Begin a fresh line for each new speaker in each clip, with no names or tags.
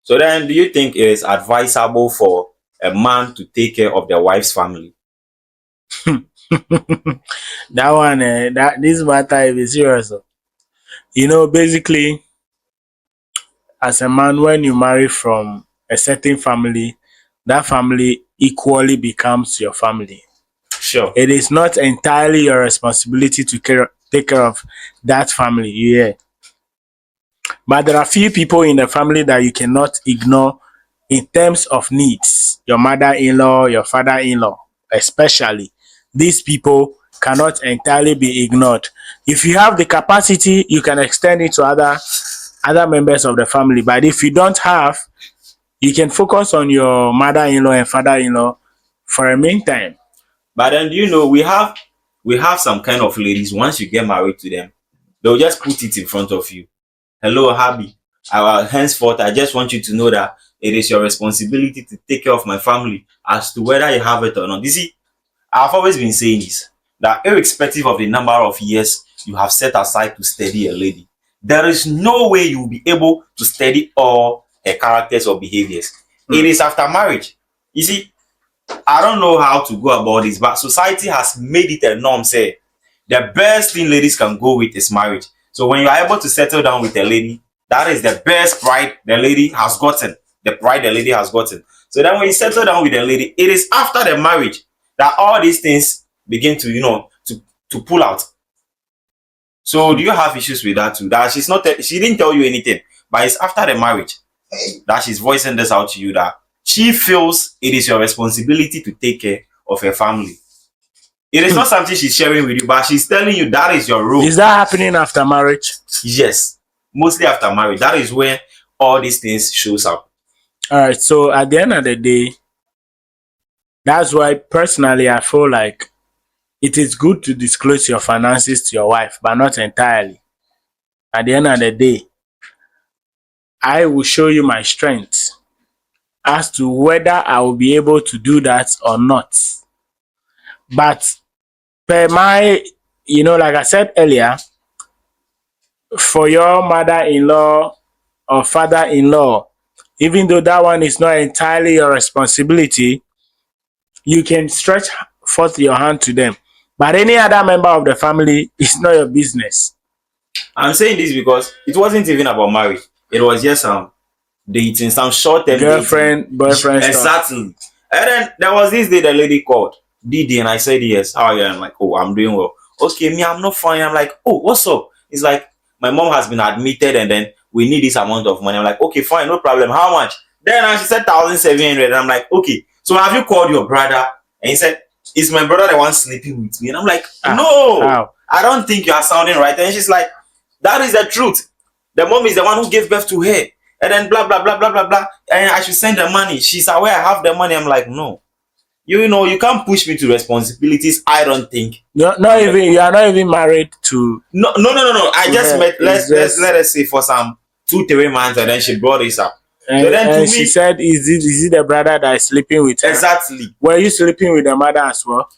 So then, do you think it is advisable for a man to take care of their wife's family?
That one, that this matter is serious. Oh. Basically, as a man, when you marry from a certain family, that family equally becomes your family.
Sure.
It is not entirely your responsibility to take care of that family. Yeah. But there are few people in the family that you cannot ignore in terms of needs. Your mother-in-law, your father-in-law, especially. These people cannot entirely be ignored. If you have the capacity, you can extend it to other members of the family. But if you don't have, you can focus on your mother-in-law and father-in-law for a meantime.
But then, do you know, we have some kind of ladies. Once you get married to them, they'll just put it in front of you. Hello, Habi. Henceforth, I just want you to know that it is your responsibility to take care of my family, as to whether you have it or not. You see, I've always been saying this, that irrespective of the number of years you have set aside to study a lady, there is no way you will be able to study all her characters or behaviors. It is after marriage. You see, I don't know how to go about this, but society has made it a norm. Say the best thing ladies can go with is marriage. So when you are able to settle down with a lady, that is the best pride the lady has gotten. The pride the lady has gotten. So then when you settle down with a lady, it is after the marriage that all these things begin to, to pull out. So do you have issues with that too? That she didn't tell you anything, but it's after the marriage that she's voicing this out to you, that she feels it is your responsibility to take care of her family. It is not something she's sharing with you, but she's telling you that is your role.
Is that happening after marriage?
Yes, mostly after marriage. That is where all these things shows up.
All right. So at the end of the day, that's why personally I feel like it is good to disclose your finances to your wife, but not entirely. At the end of the day, I will show you my strength as to whether I will be able to do that or not. But per my, like I said earlier, for your mother-in-law or father-in-law, even though that one is not entirely your responsibility, you can stretch forth your hand to them. But any other member of the family is not your business.
I'm saying this because it wasn't even about marriage. It was just dating, some short-term
Girlfriend,
dating.
boyfriend stuff.
Exactly. And then there was this day the lady called Didi, and I said yes. How are you? I'm like, oh, I'm doing well. Okay, me, I'm not fine. I'm like, oh, what's up? It's like my mom has been admitted, and then we need this amount of money. I'm like, okay, fine, no problem. How much? Then she said 1,700. And I'm like, okay. So have you called your brother? And he said, is my brother the one sleeping with me? And I'm like, no, I don't think you are sounding right. And she's like, that is the truth. The mom is the one who gave birth to her. And then blah, blah, blah, blah, blah, blah. And I should send the money. She's aware I have the money. I'm like, no. You can't push me to responsibilities. I don't think.
You are not even married to.
No. I just met. Let us say for some 2-3 months, and then she brought this up.
And, so then she said, "Is it the brother that is sleeping with her?"
Exactly.
Were you sleeping with the mother as well?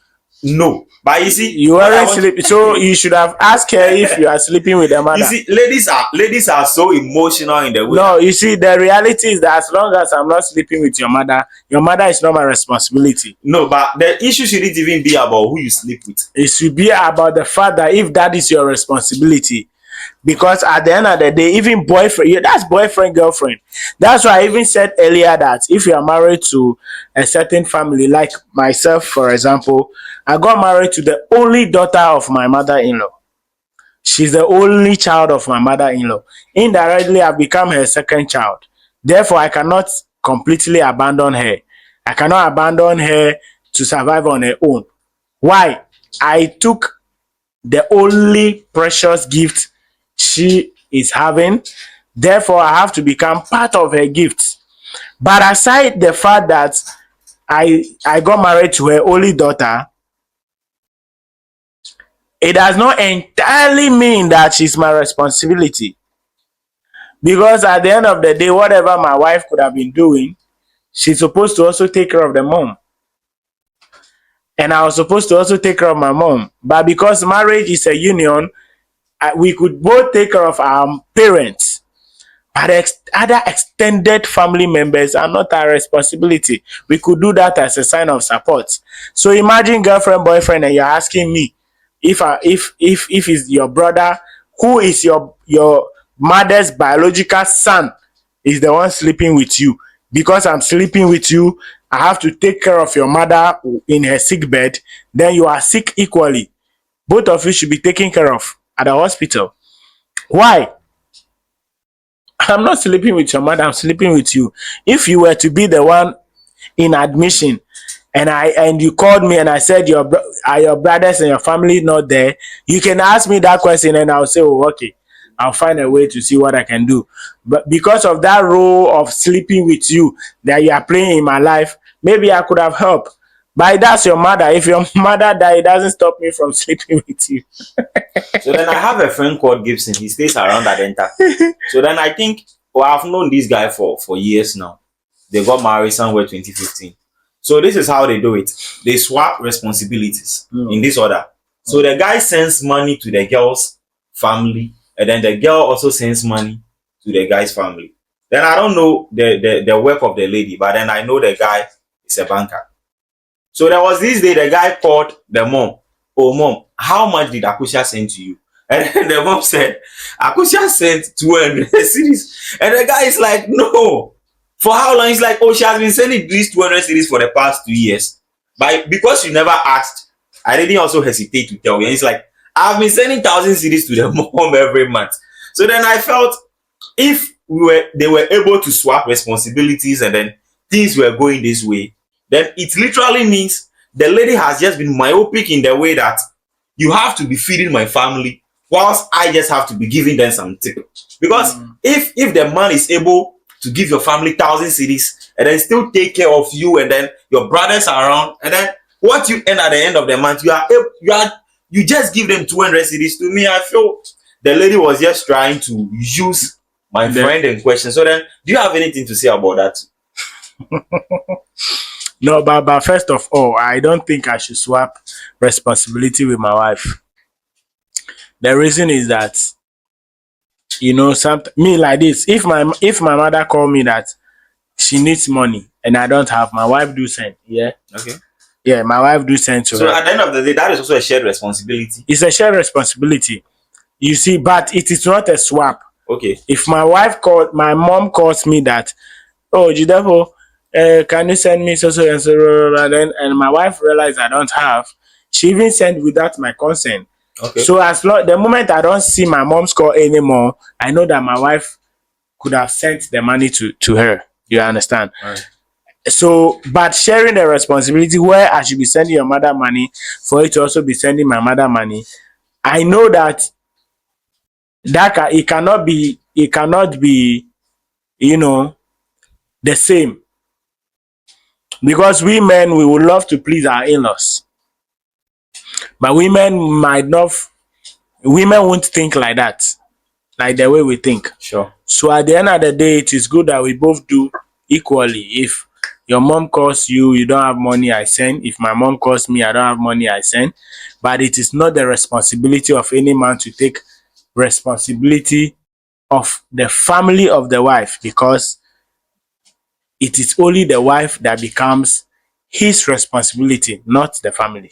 No, but you see,
you weren't sleeping. So you should have asked her if you are sleeping with the mother.
You see, ladies are so emotional in the way.
No, you see, the reality is that as long as I'm not sleeping with your mother is not my responsibility.
No, but the issue shouldn't even be about who you sleep with.
It should be about the fact that if that is your responsibility. Because at the end of the day, even boyfriend, that's boyfriend, girlfriend. That's why I even said earlier that if you are married to a certain family, like myself, for example, I got married to the only daughter of my mother-in-law. She's the only child of my mother-in-law. Indirectly, I've become her second child. Therefore, I cannot completely abandon her. I cannot abandon her to survive on her own. Why? I took the only precious gift she is having. Therefore, I have to become part of her gift. But aside the fact that I got married to her only daughter, it does not entirely mean that she's my responsibility. Because at the end of the day, whatever my wife could have been doing, she's supposed to also take care of the mom. And I was supposed to also take care of my mom. But because marriage is a union, we could both take care of our parents. But other extended family members are not our responsibility. We could do that as a sign of support. So imagine girlfriend, boyfriend, and you're asking me if it's your brother who is your mother's biological son is the one sleeping with you. Because I'm sleeping with you, I have to take care of your mother in her sick bed. Then you are sick equally. Both of you should be taken care of at the hospital. Why? I'm not sleeping with your mother, I'm sleeping with you. If you were to be the one in admission and you called me and I said are your brothers and your family not there, you can ask me that question and I'll say, oh, okay, I'll find a way to see what I can do. But because of that role of sleeping with you that you are playing in my life, maybe I could have helped. But that's your mother. If your mother died, it doesn't stop me from sleeping with you.
So then I have a friend called Gibson. He stays around Adenta. So then I think, well, I've known this guy for years now. They got married somewhere 2015. So this is how they do it. They swap responsibilities in this order. So the guy sends money to the girl's family, and then the girl also sends money to the guy's family. Then I don't know the work of the lady, but then I know the guy is a banker. So there was this day the guy called the mom. Oh, mom, how much did Akusha send to you? And then the mom said, Akusha sent 200 cedis. And the guy is like, no. For how long? He's like, oh, she has been sending these 200 cedis for the past 2 years. But because you never asked, I didn't also hesitate to tell you. And he's like, I've been sending 1,000 cedis to the mom every month. So then I felt if they were able to swap responsibilities and then things were going this way, then it literally means the lady has just been myopic in the way that you have to be feeding my family whilst I just have to be giving them some tip. Because if the man is able to give your family 1,000 cedis and then still take care of you and then your brothers are around and then what you earn at the end of the month, you just give them 200 cedis. To me, I feel the lady was just trying to use my friend in question. So then, do you have anything to say about that?
No, but first of all, I don't think I should swap responsibility with my wife. The reason is that, me like this. If my mother call me that she needs money and I don't have, my wife do send. Yeah.
Okay.
Yeah, my wife do send to her.
So at the end of the day, that is also a shared responsibility.
It's a shared responsibility. You see, but it is not a swap.
Okay.
If my mom calls me that, oh, Jidefo, can you send me so and so, and my wife realized I don't have, she even sent without my consent.
Okay.
So the moment I don't see my mom's call anymore, I know that my wife could have sent the money to her. You understand?
All right.
So, but sharing the responsibility where I should be sending your mother money for you to also be sending my mother money, I know that it cannot be, the same. Because we men, we would love to please our in-laws. But women won't think like that, like the way we think.
Sure.
So at the end of the day, it is good that we both do equally. If your mom calls you, you don't have money, I send. If my mom calls me, I don't have money, I send. But it is not the responsibility of any man to take responsibility of the family of the wife, because it is only the wife that becomes his responsibility, not the family.